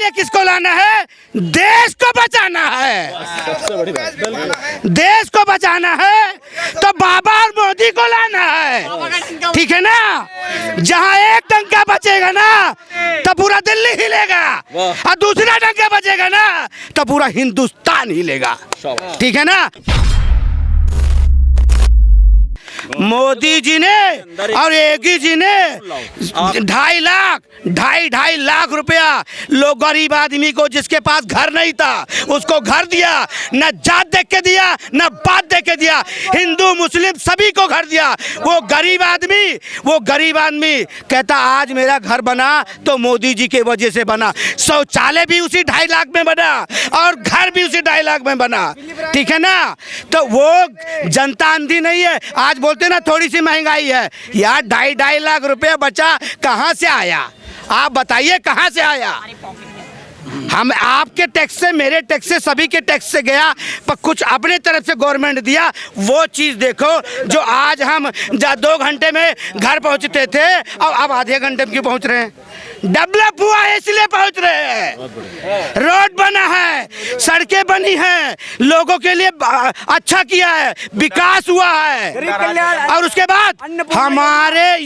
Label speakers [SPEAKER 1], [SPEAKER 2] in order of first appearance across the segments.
[SPEAKER 1] लिए किसको लाना है? देश को बचाना है।
[SPEAKER 2] सबसे बड़ी बात,
[SPEAKER 1] देश को बचाना है तो बाबा और मोदी को लाना है, ठीक है ना। जहां एक डंका बचेगा ना तो पूरा दिल्ली हिलेगा, और दूसरा डंका बचेगा ना तो पूरा हिंदुस्तान हिलेगा, ठीक है ना। मोदी जी ने और योगी जी ने 2.5 लाख रुपया लोग गरीब आदमी को, जिसके पास घर नहीं था उसको घर दिया, न जात देख के दिया न बात देख के दिया, हिंदू मुस्लिम सभी को घर दिया। वो गरीब आदमी कहता आज मेरा घर बना तो मोदी जी के वजह से बना। शौचालय भी उसी 2.5 लाख में बना और घर भी उसी 2.5 लाख में बना, ठीक है ना। तो वो जनता अंधी नहीं है। आज बोलते ना थोड़ी सी महंगाई है यार, 2.5 लाख रुपया बचा कहाँ से आया? आप बताइए कहाँ से आया? हम आपके टैक्स से, मेरे टैक्स से, सभी के टैक्स से गया, पर कुछ अपने तरफ से गवर्नमेंट दिया। वो चीज़ देखो जो आज हम 2 घंटे में घर पहुंचते थे और अब आधे घंटे में क्यों पहुंच रहे हैं? डेवलप हुआ है इसलिए पहुंच रहे हैं। रोड बना है, सड़कें बनी हैं, लोगों के लिए अच्छा किया है, विकास हुआ है। और उसके बाद हमारे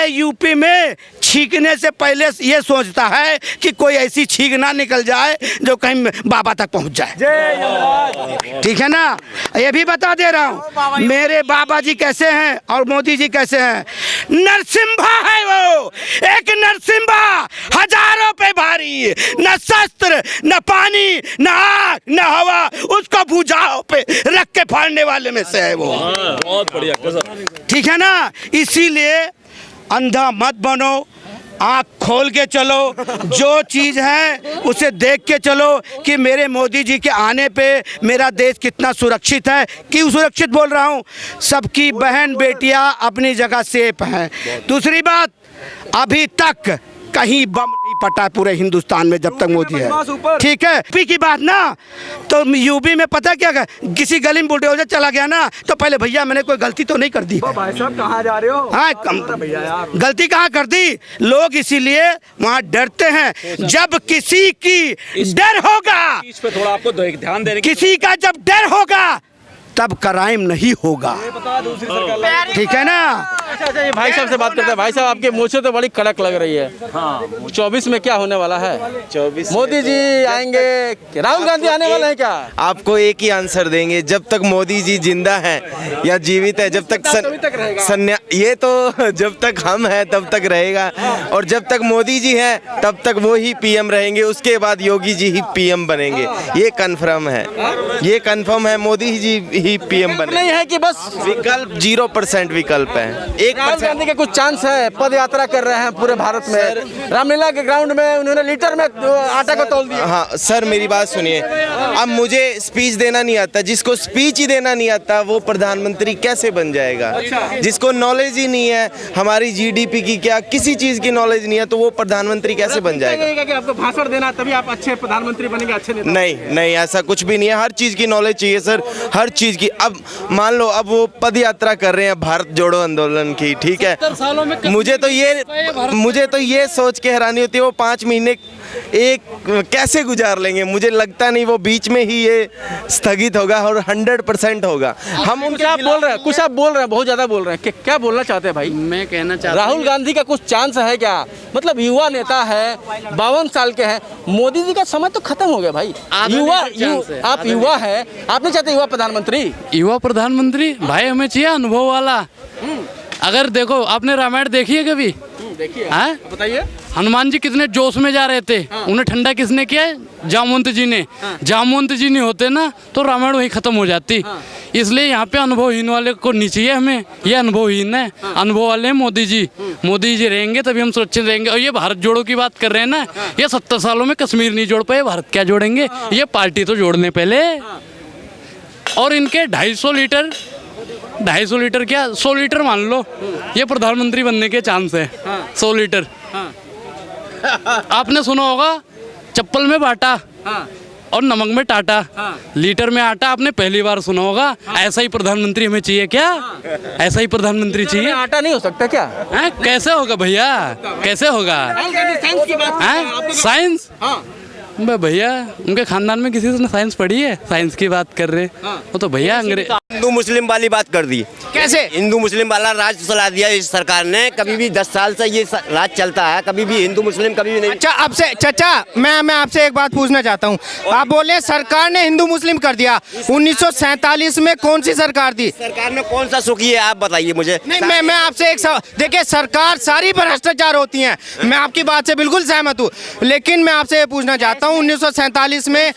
[SPEAKER 1] यूपी में छींकने से पहले ये सोचता है कि कोई ऐसी छींक ना निकल जाए जो कहीं बाबा तक पहुंच जाए, ठीक है ना। ये भी बता दे रहा हूँ मेरे बाबा जी कैसे हैं और मोदी जी कैसे हैं। नरसिम्हा है वो, एक नरसिम्हा, हजारों पे भारी, न शस्त्र न पानी न आग न हवा, उसको भुजाओं पे रख के फाड़ने वाले में से है वो।
[SPEAKER 2] बहुत बढ़िया,
[SPEAKER 1] ठीक है ना। इसीलिए अंधा मत बनो, आँख खोल के चलो, जो चीज़ है उसे देख के चलो कि मेरे मोदी जी के आने पे मेरा देश कितना सुरक्षित है। क्यों सुरक्षित बोल रहा हूँ? सबकी बहन बेटियां अपनी जगह सेफ हैं। दूसरी बात, अभी तक कहीं बम नहीं पटा पूरे हिंदुस्तान में जब तक मोदी है, ठीक है। यूपी की बात ना, तो यूपी में पता क्या है, किसी गली में बुलडोजर चला गया ना तो पहले भैया मैंने कोई गलती तो नहीं कर दी।
[SPEAKER 3] भाई साहब कहाँ जा रहे हो?
[SPEAKER 1] हाँ, गलती कहाँ कर दी? लोग इसीलिए वहाँ डरते हैं। जब किसी की डर होगा,
[SPEAKER 2] इस पे थोड़ा आपको ध्यान देने,
[SPEAKER 1] किसी का जब डर होगा तब क्राइम नहीं होगा, ठीक है ना।
[SPEAKER 4] अच्छा, ये भाई साहब से बात करते हैं। भाई साहब, आपके मूंछें तो बड़ी कड़क लग रही है। हाँ, 24 में क्या होने वाला है?
[SPEAKER 5] 24
[SPEAKER 4] मोदी जी आएंगे, राहुल गांधी आने वाले हैं क्या?
[SPEAKER 5] आपको एक ही आंसर देंगे, जब तक मोदी जी जिंदा हैं या जीवित है, जब तक ये तो जब तक हम हैं तब तक रहेगा, और जब तक मोदी जी हैं तब तक वो ही पीएम रहेंगे। उसके बाद योगी जी ही पीएम बनेंगे, ये कंफर्म है, ये कंफर्म है। मोदी जी ही पीएम बने,
[SPEAKER 4] नहीं है कि बस
[SPEAKER 5] विकल्प 0% विकल्प है।
[SPEAKER 4] राहुल गांधी के कुछ चांस है, पद यात्रा कर रहे हैं पूरे भारत में। रामलीला के ग्राउंड में उन्होंने लीटर में आटा को तौल दिया।
[SPEAKER 5] हाँ सर, मेरी बात सुनिए। अब मुझे स्पीच देना नहीं आता, जिसको स्पीच ही देना नहीं आता वो प्रधानमंत्री कैसे बन जाएगा? जिसको नॉलेज ही नहीं है हमारी जीडीपी की, क्या किसी चीज की नॉलेज नहीं है, तो वो प्रधानमंत्री कैसे बन जाएगा?
[SPEAKER 4] कि आपको भाषण देना तभी आप अच्छे प्रधानमंत्री बनेंगे, अच्छे नेता?
[SPEAKER 5] नहीं, ऐसा कुछ भी नहीं है। हर चीज की नॉलेज चाहिए सर, हर चीज की। अब मान लो, अब वो पद यात्रा कर रहे हैं भारत जोड़ो आंदोलन की, ठीक है। मुझे तो ये सोच के हैरानी होती है वो 5 महीने एक कैसे गुजार लेंगे। मुझे लगता नहीं, वो बीच में ही ये स्थगित होगा और 100% होगा। हम
[SPEAKER 4] कुछ आप बोल रहे हैं, बहुत ज्यादा बोल रहे हैं। क्या बोलना चाहते हैं भाई?
[SPEAKER 6] मैं कहना चाहता हूँ,
[SPEAKER 4] राहुल गांधी का कुछ चांस है क्या? मतलब युवा नेता है, 52 साल के हैं। मोदी जी का समय तो खत्म हो गया भाई। आप युवा है, आप नहीं चाहते युवा प्रधानमंत्री?
[SPEAKER 6] युवा प्रधानमंत्री भाई हमें चाहिए अनुभव वाला। अगर देखो, आपने रामायण देखी है कभी?
[SPEAKER 4] देखिए,
[SPEAKER 6] बताइए। हनुमान जी कितने जोश में जा रहे थे, उन्हें ठंडा किसने किया है? जामवंत जी ने। जामवंत जी नहीं होते ना तो रामायण वहीं खत्म हो जाती। इसलिए यहाँ पे अनुभवहीन वाले को नहीं चाहिए हमें, ये अनुभवहीन है। अनुभव वाले हैं मोदी जी। मोदी जी रहेंगे तभी हम सुरक्षित रहेंगे। और ये भारत जोड़ो की बात कर रहे हैं ना, ये 70 सालों में कश्मीर नहीं जोड़ पाए, भारत क्या जोड़ेंगे? ये पार्टी तो जोड़ने पहले। और इनके 250 लीटर क्या 100 लीटर मान लो, ये प्रधानमंत्री बनने के चांस है। 100 लीटर आपने सुना होगा, चप्पल में बाटा। और नमक में टाटा, लीटर में आटा आपने पहली बार सुना होगा। ऐसा ही प्रधानमंत्री हमें चाहिए क्या? ऐसा ही प्रधानमंत्री चाहिए?
[SPEAKER 4] आटा नहीं हो सकता क्या?
[SPEAKER 6] हैं? कैसे होगा भैया, कैसे होगा? साइंस? भैया उनके खानदान में किसी ने साइंस पढ़ी है? साइंस की बात कर रहे, वो तो भैया अंग्रेज।
[SPEAKER 3] हिंदू मुस्लिम वाली बात कर दी।
[SPEAKER 7] कैसे?
[SPEAKER 3] हिंदू मुस्लिम वाला राज चला दिया इस सरकार ने। कभी भी 10 साल से ये राज चलता है, कभी भी हिंदू मुस्लिम कभी भी नहीं।
[SPEAKER 7] अच्छा, अब से चाचा मैं आपसे एक बात पूछना चाहता हूँ। आप बोले सरकार ने हिंदू मुस्लिम कर दिया। 1947 में कौन सी सरकार थी?
[SPEAKER 3] सरकार ने कौन सा सुखी है आप बताइए मुझे।
[SPEAKER 7] नहीं, मैं आपसे एक सवाल, देखिए सरकार सारी भ्रष्टाचार होती हैं, मैं आपकी बात से बिल्कुल सहमत हूँ, लेकिन मैं आपसे ये पूछना चाहता हूँ 1947 में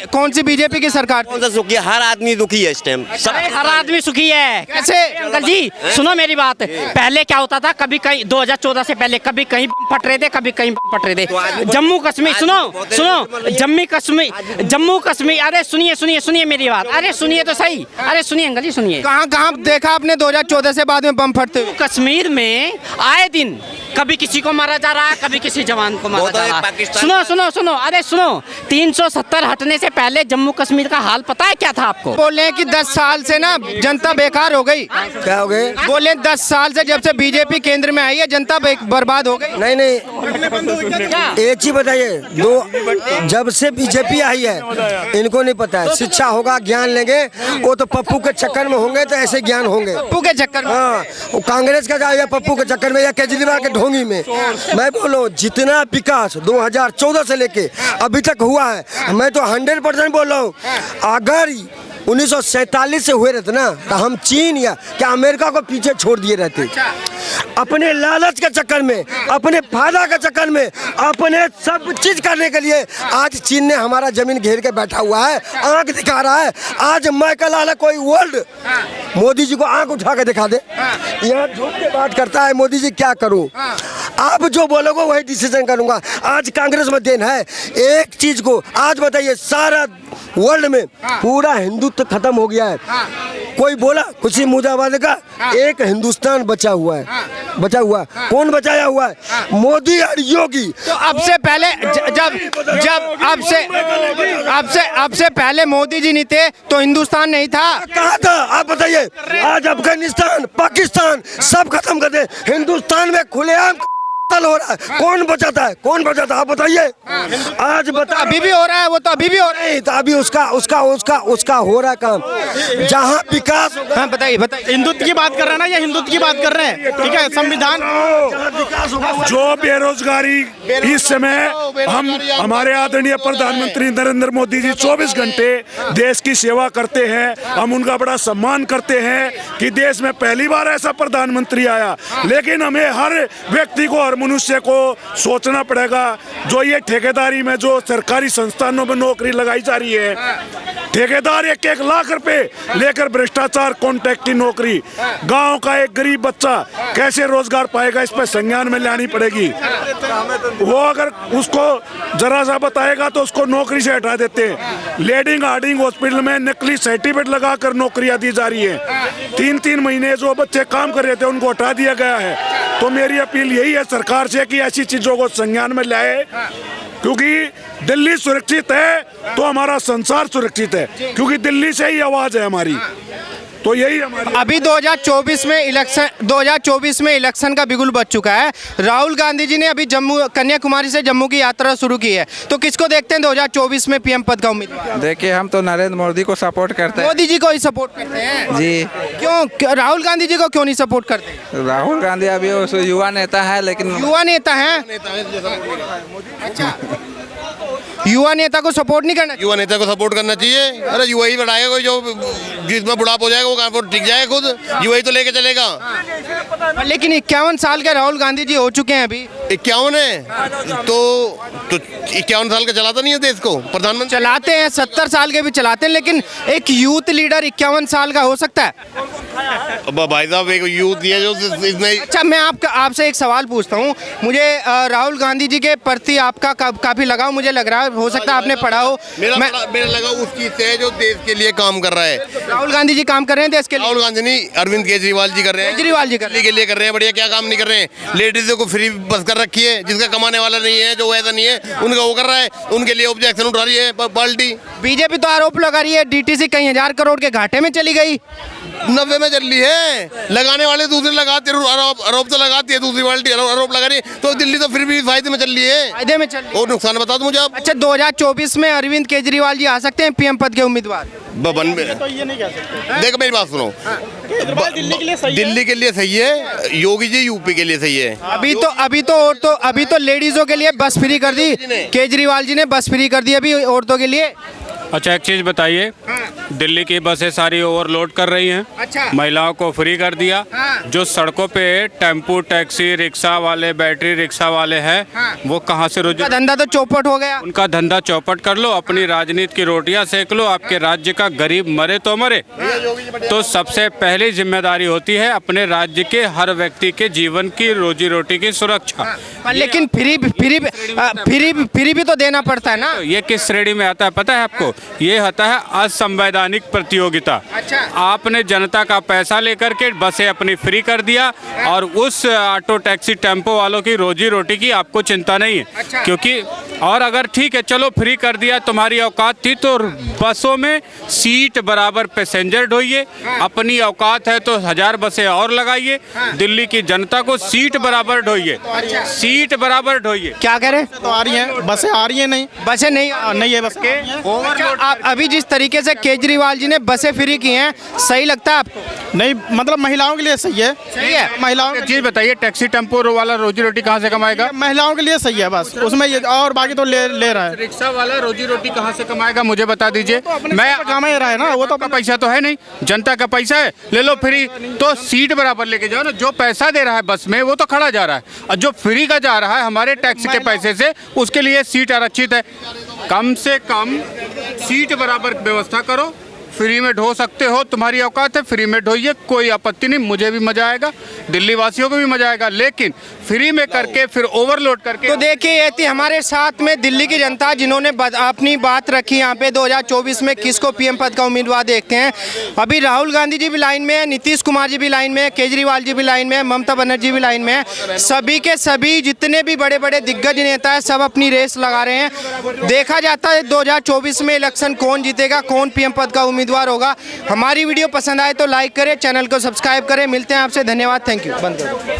[SPEAKER 7] कौन सी बीजेपी की सरकार
[SPEAKER 3] कौन सा सुखी है? हर आदमी दुखी है इस टाइम।
[SPEAKER 8] हर आदमी सुखी है।
[SPEAKER 7] कैसे?
[SPEAKER 8] अंकल जी सुनो मेरी बात, पहले क्या होता था, कभी कहीं 2014 से पहले कभी कहीं बम फट रहे थे, कभी कहीं बम फट रहे थे। जम्मू कश्मीर सुनो जम्मू कश्मीर, अरे सुनिए मेरी बात, अरे सुनिए तो सही, अरे सुनिए अंकल जी सुनिए।
[SPEAKER 7] कहाँ देखा आपने 2014 से बाद में बम फटते हुए?
[SPEAKER 8] कश्मीर में आए दिन कभी किसी को मारा जा रहा है, कभी किसी जवान को मारा जा रहा है। सुनो अरे सुनो, 370 हटने से पहले जम्मू कश्मीर का हाल पता है क्या था आपको?
[SPEAKER 7] बोले कि 10 साल से ना जनता बेकार हो गई।
[SPEAKER 9] क्या हो गए?
[SPEAKER 7] बोले 10 साल से जब से बीजेपी केंद्र में आई है जनता बर्बाद हो गई।
[SPEAKER 9] नहीं एक चीज बताइए, जब से बीजेपी आई है इनको नहीं पता है शिक्षा होगा, ज्ञान लेंगे, वो तो पप्पू के चक्कर में होंगे तो ऐसे ज्ञान होंगे।
[SPEAKER 7] पप्पू के चक्कर में?
[SPEAKER 9] हाँ, वो कांग्रेस का जाएगा पप्पू के चक्कर में या केजरीवाल के ढोंगी में। मैं बोलो जितना विकास 2014 से लेके अभी तक हुआ है, मैं तो 100% बोल रहा हूँ। अगर 1947 से हुए रहते ना तो हम चीन या क्या अमेरिका को पीछे छोड़ दिए रहते। अपने लालच के चक्कर में, अपने फायदा के चक्कर में, अपने सब चीज करने के लिए आज चीन ने हमारा जमीन घेर के बैठा हुआ है, आंख दिखा रहा है। आज मैं कल आला कोई वर्ल्ड मोदी जी को आंख उठा के दिखा दे, यहाँ झूठ के बात करता है मोदी जी, क्या करूं? आप जो बोलोगे वही डिसीजन करूंगा। आज कांग्रेस में देन है एक चीज को, आज बताइए सारा वर्ल्ड में पूरा हिंदुत्व खत्म हो गया है। कोई बोला कुछ ही मुर्दाबाद का, एक हिंदुस्तान बचा हुआ है। बचा हुआ कौन बचाया हुआ है? मोदी और योगी।
[SPEAKER 7] तो अब से पहले अब से पहले मोदी जी नहीं थे तो हिंदुस्तान नहीं था।
[SPEAKER 9] कहाँ था आप बताइए? आज अफगानिस्तान पाकिस्तान सब खत्म कर दे, हिंदुस्तान में खुलेआम हो रहा है। कौन बचाता है? कौन बचाता है आप बताइए? आज बता,
[SPEAKER 7] अभी भी हो रहा है, वो तो अभी भी हो रहा है।
[SPEAKER 9] तो अभी उसका हो रहा काम जहाँ विकास।
[SPEAKER 7] हाँ बताइए
[SPEAKER 10] हिंदुत्व की बात कर रहे हैं ना, ये हिंदुत्व की बात कर रहे हैं, ठीक है? संविधान
[SPEAKER 11] जो बेरोजगारी इस समय हमारे आदरणीय प्रधानमंत्री नरेंद्र मोदी जी 24 घंटे देश की सेवा करते हैं, हम उनका बड़ा सम्मान करते हैं कि देश में पहली बार ऐसा प्रधानमंत्री आया। लेकिन हमें हर व्यक्ति को और मनुष्य को सोचना पड़ेगा, जो ये ठेकेदारी में जो सरकारी संस्थानों में नौकरी लगाई जा रही है, ठेकेदार 1-1 लाख रुपए लेकर भ्रष्टाचार कॉन्ट्रैक्ट की नौकरी, गांव का एक गरीब बच्चा कैसे रोजगार पाएगा? इस पर संज्ञान में लानी पड़ेगी। वो अगर उसको जरा सा बताएगा तो उसको नौकरी से हटा देते हैं। लेडिंग हार्डिंग हॉस्पिटल में नकली सर्टिफिकेट लगाकर नौकरियां दी जा रही है। 3-3 महीने जो बच्चे काम कर रहे थे उनको हटा दिया गया है। तो मेरी अपील यही है सरकार से कि ऐसी चीजों को संज्ञान में लाए, क्योंकि दिल्ली सुरक्षित है तो हमारा संसार सुरक्षित है, क्योंकि दिल्ली से ही आवाज है हमारी। तो यही हमारी।
[SPEAKER 7] अभी 2024 में इलेक्शन का बिगुल बज चुका है। राहुल गांधी जी ने अभी कन्याकुमारी से जम्मू की यात्रा शुरू की है, तो किसको देखते हैं 2024 में पीएम पद का उम्मीदवार?
[SPEAKER 12] देखिए हम तो नरेंद्र मोदी को सपोर्ट करते हैं।
[SPEAKER 7] मोदी जी को ही सपोर्ट करते हैं
[SPEAKER 12] जी।
[SPEAKER 7] क्यों राहुल गांधी जी को क्यों नहीं सपोर्ट करते?
[SPEAKER 12] राहुल गांधी अभी युवा नेता है, लेकिन
[SPEAKER 7] युवा नेता है। अच्छा, युवा नेता को सपोर्ट नहीं करना?
[SPEAKER 13] युवा नेता को सपोर्ट करना चाहिए। अरे युवा ही बढ़ाएगा, कोई जो जिसमें बुढ़ापा हो जाएगा वो कहाँ पर टिक जाएगा, खुद युवा ही तो लेके चलेगा।
[SPEAKER 7] लेकिन 51 साल के राहुल गांधी जी हो चुके हैं अभी।
[SPEAKER 13] 51 है तो 51 साल का चलाता नहीं है देश को प्रधानमंत्री?
[SPEAKER 7] चलाते हैं, 70 साल के भी चलाते हैं, लेकिन एक यूथ लीडर 51 साल का हो सकता है?
[SPEAKER 13] भाई साहब एक यूथ है जो इसमें।
[SPEAKER 7] अच्छा, मैं आपसे एक सवाल पूछता हूँ। मुझे राहुल गांधी जी के प्रति आपका काफी लगाव मुझे लग रहा है, हो सकता है आपने पढ़ा हो।
[SPEAKER 13] मेरा लगाव उस चीज से है जो देश के लिए काम कर रहा है।
[SPEAKER 7] राहुल गांधी जी काम कर रहे हैं देश के लिए?
[SPEAKER 13] राहुल गांधी नहीं, अरविंद केजरीवाल जी कर रहे हैं।
[SPEAKER 7] केजरीवाल जी
[SPEAKER 13] के लिए कर रहे हैं। बढ़िया, क्या काम नहीं कर रहे हैं। लेडीजों को फ्री बस कर रखी है, जिसका कमाने वाला नहीं है, जो ऐसा नहीं है, उनका वो कर रहा है। उनके लिए ऑब्जेक्शन उठा रही है पार्टी।
[SPEAKER 7] बीजेपी तो आरोप लगा रही है डीटीसी कई हजार करोड़ के घाटे में चली गई।
[SPEAKER 13] 90 में चल रही है। लगाने वाले दूसरे लगाते, आरोप तो लगाती है दूसरी पार्टी, आरोप लगा रही है। तो दिल्ली तो फिर भी फायदे में चल रही है।
[SPEAKER 7] फायदे में चल रही है।
[SPEAKER 13] और नुकसान बता दो मुझे आप।
[SPEAKER 7] अच्छा, 2024 में अरविंद केजरीवाल जी आ सकते हैं पीएम पद के उम्मीदवार?
[SPEAKER 10] तो ये नहीं कह सकते।
[SPEAKER 13] देखो मेरी बात सुनो,
[SPEAKER 10] दिल्ली के लिए सही है।
[SPEAKER 13] दिल्ली के लिए सही है, योगी जी यूपी के लिए सही है।
[SPEAKER 7] अभी तो लेडीजों के लिए बस फ्री कर दी केजरीवाल जी ने, बस फ्री कर दी अभी औरतों के लिए।
[SPEAKER 14] अच्छा, एक चीज़ बताइए, दिल्ली की बसें सारी ओवरलोड कर रही हैं।
[SPEAKER 7] अच्छा।
[SPEAKER 14] महिलाओं को फ्री कर दिया। जो सड़कों पे टेम्पू, टैक्सी, रिक्शा वाले, बैटरी रिक्शा वाले हैं, वो कहाँ से रोजी?
[SPEAKER 7] धंधा तो चौपट हो गया।
[SPEAKER 14] उनका धंधा चौपट कर लो, अपनी राजनीति की रोटियां सेक लो। आपके राज्य का गरीब मरे तो मरे। तो सबसे पहली जिम्मेदारी होती है अपने राज्य के हर व्यक्ति के जीवन की, रोजी रोटी की सुरक्षा।
[SPEAKER 7] लेकिन फ्री भी तो देना पड़ता है ना।
[SPEAKER 14] ये किस श्रेणी में आता है पता है आपको? ये होता है असंवैधानिक प्रतियोगिता।
[SPEAKER 7] अच्छा।
[SPEAKER 14] आपने जनता का पैसा लेकर के बसें अपनी फ्री कर दिया और उस ऑटो, टैक्सी, टेम्पो वालों की रोजी रोटी की आपको चिंता नहीं है।
[SPEAKER 7] अच्छा।
[SPEAKER 14] क्योंकि और अगर ठीक है चलो फ्री कर दिया, तुम्हारी औकात थी तो बसों में सीट बराबर पैसेंजर ढोइए। अपनी औकात है तो 1000 बसें और लगाइए। दिल्ली की जनता को सीट बराबर ढोइए, सीट बराबर ढोइए।
[SPEAKER 7] क्या कह रहे हैं?
[SPEAKER 10] तो आ रही हैं बसें, आ रही हैं नहीं,
[SPEAKER 7] बसें नहीं
[SPEAKER 10] नहीं है बस के।
[SPEAKER 7] आप अभी जिस तरीके से केजरीवाल जी ने बसें फ्री की हैं, सही लगता है आपको?
[SPEAKER 10] नहीं, मतलब महिलाओं के लिए सही है।
[SPEAKER 7] सही है।
[SPEAKER 10] महिलाओं
[SPEAKER 14] एक चीज़ बताइए, टैक्सी टेम्पो वाला रोजी रोटी कहाँ से कमाएगा?
[SPEAKER 10] महिलाओं के लिए सही है बस, उसमें ये और बाकी तो ले रहा है।
[SPEAKER 14] रिक्शा वाला रोजी रोटी कहाँ से कमाएगा मुझे बता दीजिए।
[SPEAKER 10] मैं कमा ही रहा है ना, वो तो
[SPEAKER 14] अपना पैसा तो है नहीं, जनता का पैसा है, ले लो फ्री। तो सीट बराबर लेके जाओ ना। जो पैसा दे रहा है बस में वो तो खड़ा जा रहा है, और जो फ्री का जा रहा है हमारे टैक्स के पैसे से, उसके लिए सीट आरक्षित है। कम से कम सीट बराबर व्यवस्था करो। फ्री में ढो सकते हो, तुम्हारी औकात है, फ्री में ढोइए, कोई आपत्ति नहीं। मुझे भी मजा आएगा, दिल्ली वासियों को भी मजा आएगा। लेकिन फ्री में करके फिर ओवरलोड करके।
[SPEAKER 7] तो देखिए, ये थी हमारे साथ में दिल्ली की जनता जिन्होंने अपनी बात रखी यहाँ पे 2024 में किसको पीएम पद का उम्मीदवार देखते हैं। अभी राहुल गांधी जी भी लाइन में है, नीतीश कुमार जी भी लाइन में है, केजरीवाल जी भी लाइन में है, ममता बनर्जी भी लाइन में है। सभी के सभी जितने भी बड़े बड़े दिग्गज नेता है, सब अपनी रेस लगा रहे हैं। देखा जाता है 2024 में इलेक्शन कौन जीतेगा, कौन पीएम पद का उम्मीदवार होगा। हमारी वीडियो पसंद आए तो लाइक करें, चैनल को सब्सक्राइब करें। मिलते हैं आपसे, धन्यवाद, थैंक यू। बंद करो।